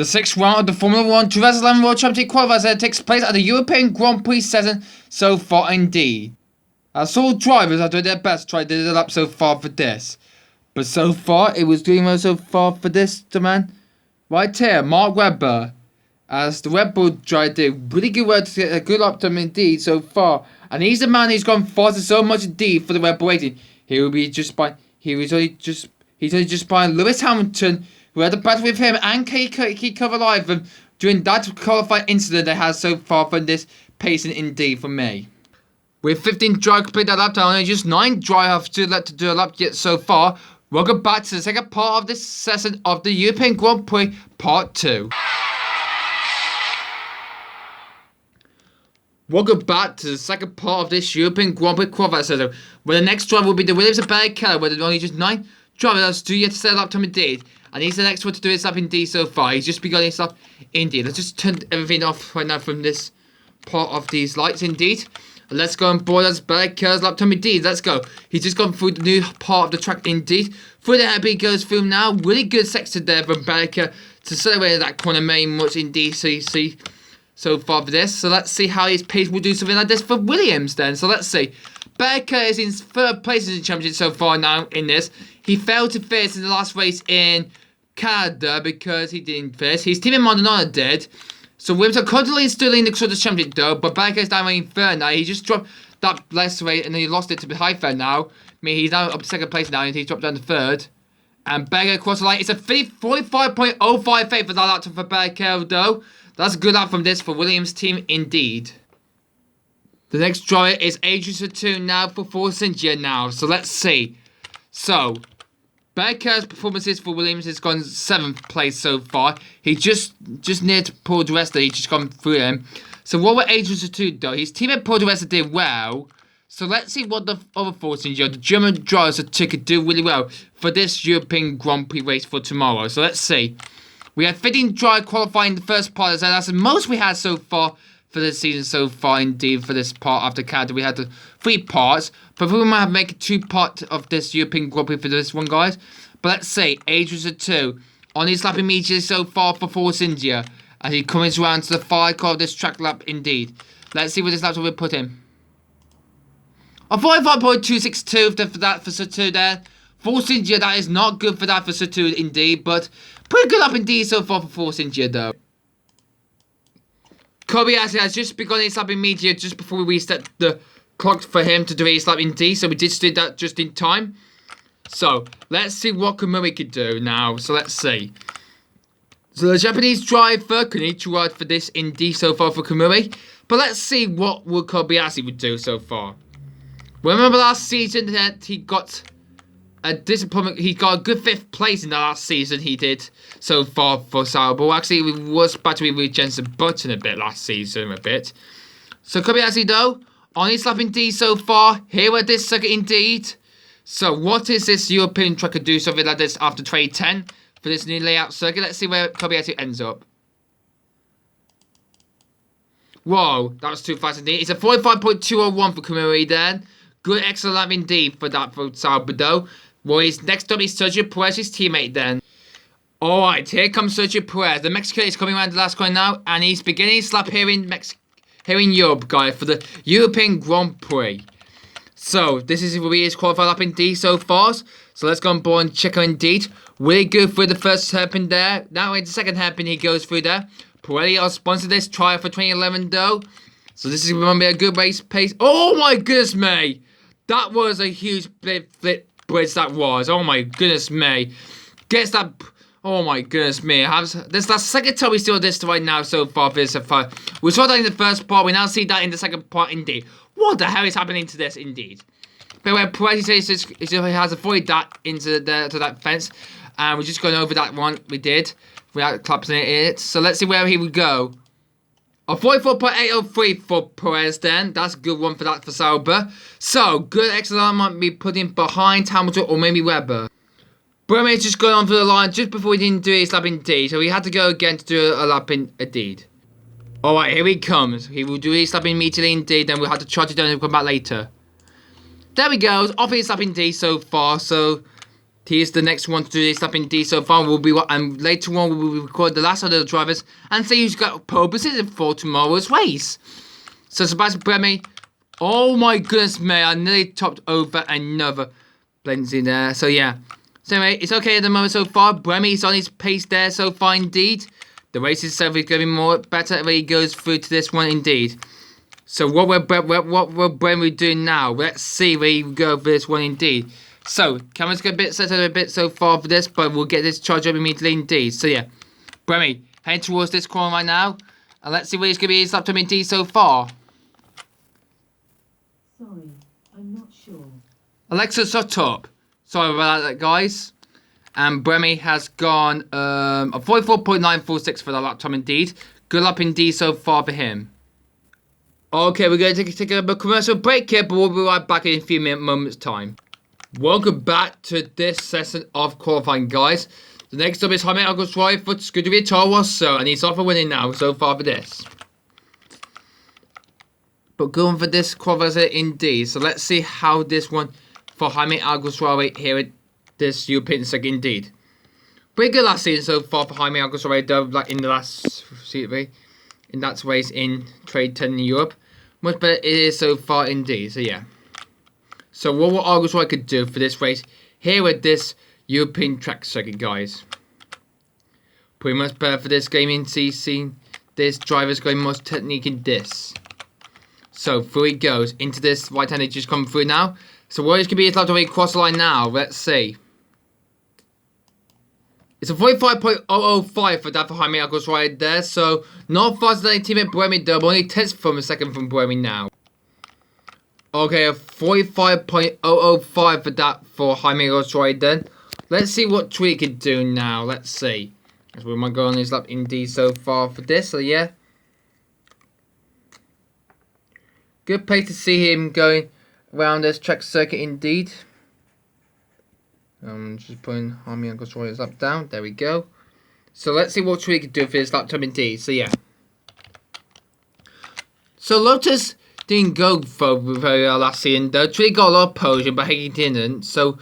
The sixth round of the Formula 1 2011 World Championship qualifier takes place at the European Grand Prix season so far indeed. As all drivers are doing their best to try to do the lap so far for this. But so far, it was doing well so far for this man. Right here, Mark Webber. As the Red Bull driver did really good work to get a good lap time indeed so far. And he's the man who's gone faster so much indeed for the Red Bull rating. He's only just by Lewis Hamilton, who had a battle with him and Keith Kovalainen during that qualifying incident they had so far from this pacing indeed for me. With 15 drivers completed that lap time, only just 9 drivers to do a lap yet so far. Welcome back to the second part of this session of the European Grand Prix Part 2. Welcome back to the second part of this European Grand Prix qualifier session, where the next driver will be the Williams of Barrichello, where there's only just 9 drivers to yet to set a lap time indeed. And he's the next one to do his lap indeed so far. He's just begun his lap indeed. Let's just turn everything off right now from this part of these lights indeed. And let's go and board as Barrichello's lap time indeed. Let's go. He's just gone through the new part of the track indeed. Through the happy he goes through now. Really good section there from Barrichello to celebrate that corner very much indeed. So you see so far for this. So let's see how his pace will do something like this for Williams then. So let's see. Barrichello is in third place in the championship so far now in this. He failed to finish in the last race in Canada because he didn't finish. His teammate Maldonado did. So Williams are currently still in the Constructors' Championship though, but Barrichello is down in third now. He just dropped that last race and then he lost it to the high third now. I mean, he's now up to second place now and he's dropped down to third. And Barrichello across the line. It's a 45.058 for that lap for Barrichello though. That's a good lap from this for Williams' team indeed. The next driver is Adrian Satou now for Force India now. So let's see. So Barrichello's performances for Williams has gone 7th place so far. He just near to Paul di Resta. He just gone through him. So what will Adrian Satou though? His teammate Paul di Resta did well. So let's see what the other Force India, the German drivers could do really well for this European Grand Prix race for tomorrow. So let's see. We had 15 drivers qualifying the first part. So that's the most we had so far for this season so far indeed for this part after Canada. We had the 3 parts. But we might have make a 2-part of this European Grand Prix for this one, guys. But let's say Adrian Satou on his lap immediately so far for Force India. As he comes around to the 5 car of this track lap indeed. Let's see what this lap will put him. A 45.262 for that for Satou there. Force India, that is not good for that for Satou indeed. But pretty good lap indeed so far for Force India though. Kobayashi has just begun his lap immediately just before we reset the clock for him to do his lap indeed. So we did do that just in time. So let's see what Kamui could do now. So let's see. So the Japanese driver Konichiwa for this indeed so far for Kamui. But let's see what Kobayashi would do so far. Remember last season that he got a disappointment. He got a good 5th place in the last season he did so far for Sauber. Actually, we was battling with Jensen Button a bit last season a bit. So Kobayashi though, on his lap indeed so far, here at this circuit indeed. So what is this European track could do something like this after 2010 for this new layout circuit? Let's see where Kobayashi ends up. Whoa, that was too fast indeed. It's a 45.201 for Kamui then. Good excellent lap indeed for that for Sauber though. Well, next up is Sergio Perez, his teammate then. Alright, here comes Sergio Perez. The Mexican is coming around the last corner now, and he's beginning his lap here in Europe, guys, for the European Grand Prix. So, this is will be his qualified lap indeed so far. So let's go on board and check out indeed. Really good through the first hairpin there. Now in the second hairpin he goes through there. Pirelli are sponsored this trial for 2011 though. So this is going to be a good race pace. Oh my goodness me! That was a huge flip bridge that was. Oh my goodness me. Gets that... Oh my goodness me. This the second time we saw this right now so far for this. We saw that in the first part. We now see that in the second part indeed. What the hell is happening to this indeed? But when Perez says he has avoided that into to that fence. And we're just going over that one we did. Without collapsing it. So let's see where he would go. A 44.803 for Perez then. That's a good one for that for Sauber. So, good excellent might be put in behind Hamilton or maybe Webber. Bremer just going on for the line just before he didn't do his lap in D. So he had to go again to do a lap in a D. Alright, here he comes. He will do his lap immediately in D. Then we'll have to charge it down and come back later. There we go. Off his lap in D so far. So, He's the next one to do this lap indeed so far. And later on we will record the last of the drivers and see who's got pole position for tomorrow's race. So Sebastian Buemi, oh my goodness me, I nearly topped over another blends in there. So yeah. So anyway, it's okay at the moment so far. Buemi is on his pace there so far indeed. The race itself is going to be more better when he goes through to this one indeed. So what will Buemi do now? Let's see where you go for this one indeed. So, camera's got a bit set up a bit so far for this, but we'll get this charged up immediately indeed. So yeah, Buemi, heading towards this corner right now. And let's see where he's going to be his lap time indeed so far. Sorry, I'm not sure. Alexa, shut up. Sorry about that, guys. And Buemi has gone a 44.946 for the lap time indeed. Good lap indeed so far for him. Okay, we're going to take a commercial break here, but we'll be right back in a few moments' time. Welcome back to this session of qualifying, guys. The next up is Jaime Alguersuari for Scuderia Toro Rosso, and he's off for winning now so far for this. But going for this qualifier indeed. So let's see how this one for Jaime Alguersuari here at this European circuit indeed. Pretty good last season so far for Jaime Alguersuari, though, like in the last season, in that race in Trade 10 in Europe. Much better it is so far indeed. So yeah. So what will Alguersuari could do for this race here at this European track circuit, guys? Pretty much better for this gaming season. This driver's going most technique in this. So through he goes into this right hand. Just come through now. So what is going to be his lap time across the line now? Let's see. It's a 45.005 for that for Jaime Alguersuari there. So not faster than teammate Buemi though, but only 10th from a second from Buemi now. Okay, a 45.005 for that for Jaime Alguersuari then. Let's see what Tweet can do now. Let's see. As we might go on his lap indeed so far for this. So yeah. Good pace to see him going around this track circuit indeed. Just putting Jaime Alguersuari's lap down. There we go. So let's see what Tweet can do for his lap time indeed. So yeah. So Lotus didn't go for very well last season though. Tweet got a lot of podium, but Heggie didn't. So,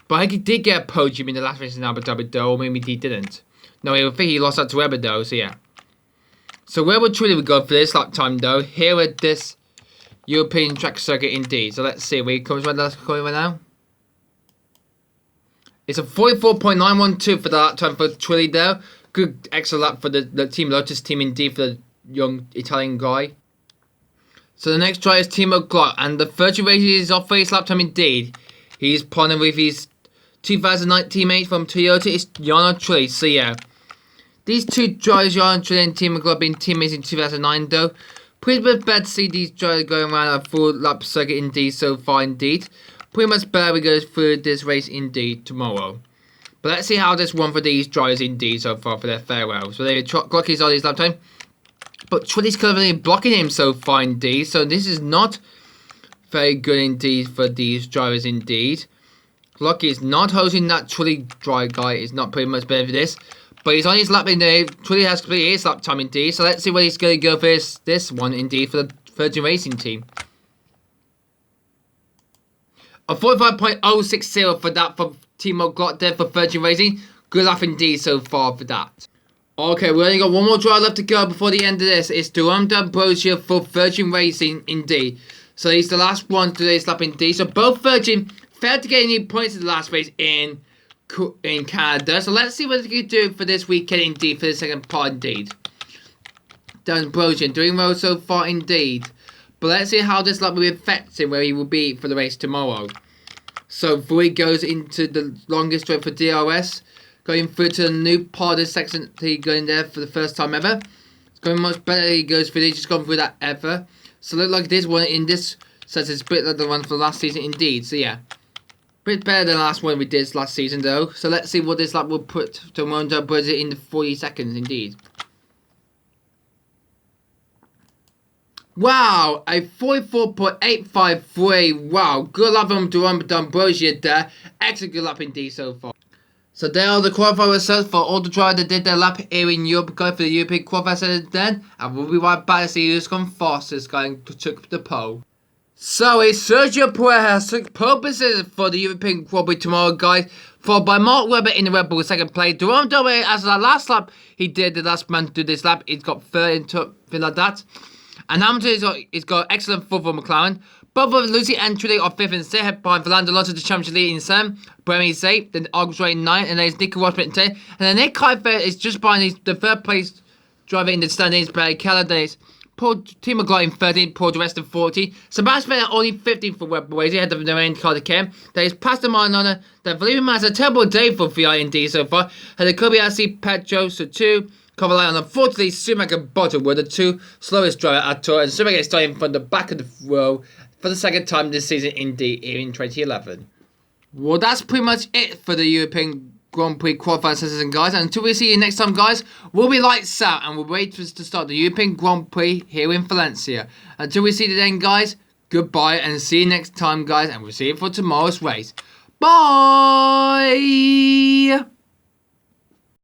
but Heggie did get a podium in the last race in Abu Dhabi though, or maybe he didn't. No, I think he lost that to Weber though. So yeah. So where would Tweet go for this lap time though? Here at this European track circuit indeed. So let's see where he comes right now. It's a 44.912 for the lap time for Twilly there. Good extra lap for the Team Lotus team indeed for the young Italian guy. So the next try is Timo Glock, and the 30 race is off for his lap time indeed. He's partnered with his 2009 teammate from Toyota, it's Jarno Trulli. So yeah, these two drivers, Jarno Trulli and Timo Glock, being teammates in 2009 though. Pretty much bad to see these drivers going around a full lap circuit indeed so far indeed. Pretty much better we go through this race indeed tomorrow. But let's see how this one for these drivers indeed so far for their farewell. So there, Glock is on his lap time. But Trulli's currently blocking him so far indeed. So this is not very good indeed for these drivers indeed. Glock is not hosting that Trulli drive guy. Is not pretty much better for this. But he's on his lap indeed. Trulli has completed his lap time indeed. So let's see where he's going to go for this one indeed for the Virgin Racing team. A 45.060 for that for Timo Glock there for Virgin Racing. Good lap indeed so far for that. Okay, we only got one more drive left to go before the end of this. It's Durham D'Ambrosio for Virgin Racing indeed. So he's the last one to do this lap indeed. So both Virgin failed to get any points in the last race in Canada. So let's see what they can do for this weekend indeed, for the second part indeed. D'Ambrosio doing well so far indeed. But let's see how this lap will affect him, where he will be for the race tomorrow. So before he goes into the longest straight for DRS, going through to the new part of the section, he going there for the first time ever. It's going much better. He goes through. He's just gone through that ever. So look like this one in this set is a bit like the one for last season indeed. So yeah, bit better than the last one we did last season though. So let's see what this lap will put to Mondo Buzzer in the 40 seconds indeed. Wow, a 44.853. Wow, good lap from D'Ambrosio there. Excellent good lap indeed so far. So there are the qualifier results for all the drivers that did their lap here in Europe, going for the European qualifier then. And we'll be right back to see who's gone fastest, going to took the pole. So it's Sergio Perez pole position for the European Grand Prix tomorrow, guys. Followed by Mark Webber in the Red Bull second place. Jerome Doe, as the last lap he did, the last man to do this lap, he's got third and something like that. And Hamilton he's got excellent fourth for McLaren. Both of Lucy and Trulli are fifth and sixth behind Fernando Alonso, the championship lead in seventh. Bremy is eighth, then August Ray in ninth, and then it's Nico Rosberg in 10th. And then Nick Heidfeld is just behind the third place driver in the standings, Barry Keller. Then it's Paul Tim McLaughlin 13th, Paul the rest of 40. Sebastian Vettel only 15th for Red Bull, ahead of the main car that came. There is Pastor Maranona, that believe him has a terrible day for VI indeed so far. And the Kobayashi, Petro, so 2. Kovalainen, unfortunately, Schumacher and Bottom were the two slowest drivers at Tour, and Schumacher is starting from the back of the row for the second time this season indeed in 2011. Well, that's pretty much it for the European Grand Prix qualifying session, guys. And until we see you next time, guys, we'll be lights out and we'll wait for us to start the European Grand Prix here in Valencia. Until we see you then, guys, goodbye and see you next time, guys. And we'll see you for tomorrow's race. Bye!